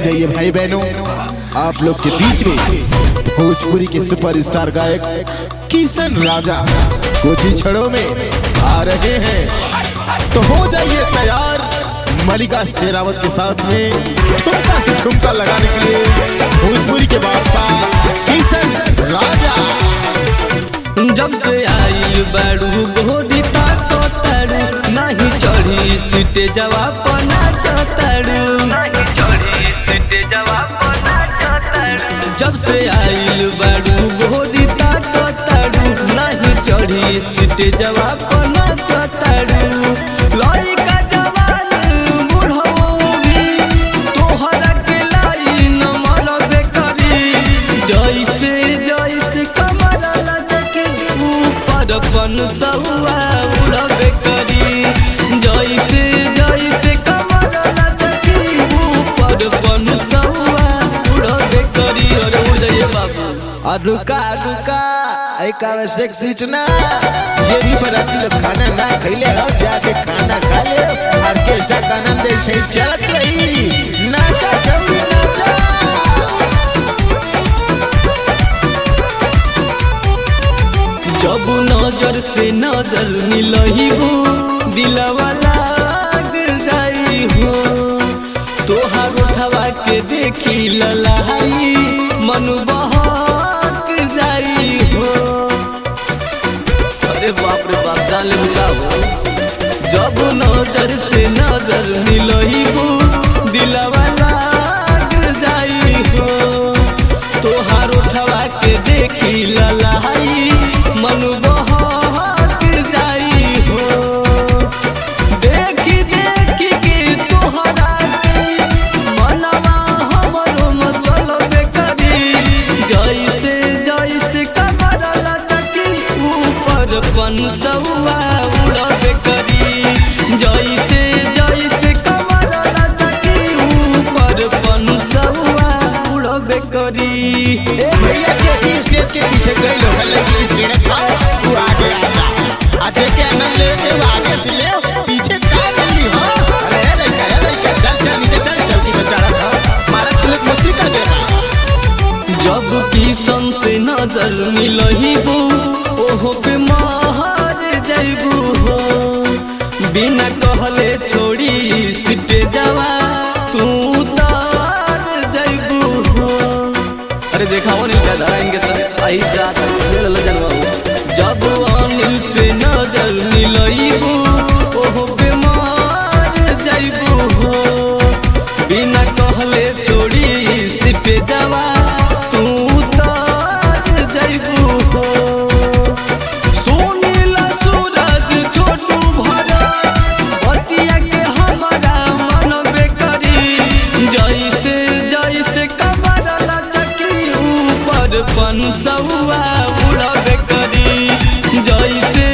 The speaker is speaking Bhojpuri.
जाइए भाई बहनों, आप लोग के बीच में भोजपुरी के सुपरस्टार गायक किशन राजा कुछ ही क्षणों में आ रहे हैं। तो हो जाइए तैयार मलिका शेरावत के साथ में ठुमका से ठुमका लगाने के लिए भोजपुरी के बादशाह किशन राजा। जब से आई बड़ू गोरी ताको तारू नहीं चढ़ी सीटे जवाब पना चतारू नहीं चढ़ी सीटे जवाब पना चतारू। जब से आई बड़ू गोरी ताको तारू नहीं चढ़ी सीटे जवाब पना चतारू। लइका जवान बुढ़ऊ भी तोहरा के लाइन मरबे करी जैसे जैसे कमर लचके ऊपर सहुआ उड़बे करी जैसे जैसे कमर लचके ऊपर सहुआ उड़बे करी। और हो जाइए बाबू रुका रुका एक आवश्यक सूचना, ये भी बराती लोग खाना ना खैले हो जाके खाना खा ले। ऑर्केस्ट्रा का आनंद ऐसे चलत रही, नाचा जल्दी नाचा। जब नजर से नजर मिलही हो दिलवा लाग जाई हो तोहार उठवा के देखी ललाई मन बहक जाई हो। अरे बाप रे बाप जान ले हो। जब नजर से नजर मिलही हो दिलवा लाग जाई हो तोहार उठवा के देखी ललाई मन बहक जाई हो। देखी देखी के तोहरा के मनवा हमरो मचलबे करी जैसे जैसे कमर लचकी ऊपर सहुआ उड़बे करी जैसे जैसे कमर लचकी ऊपर सहुआ उड़बे करी। ए भैया के स्टेज के पीछे गई लोग लड़की की श्रेणी था, तू आगे आ जा। आज के आनंद ले के आगे से ले, पीछे का नली हो। अरे लड़का चल चल नीचे चल चल की बेचारा था मारा छुलक मुक्ति कर देना। जब किशन से नजर मिलही हो ओहो पे मार जाइबू हो बिना कहले छोड़ी सीटे जावा तू तार जाइबू हो। अरे देखा वो नहीं क्या इनके तरह आई जात जब अनिल से नजर मिलही हो ओहो पे मार जाइबू हो बिना कहले छोड़ी सीटे जावा तू तार जाइबू हो। सुनीला सूरज छोटू भरा बतिया के हमारा मनबे करी जैसे जैसे कमर लचकी ऊपर सहुआ उड़बे करी जैसे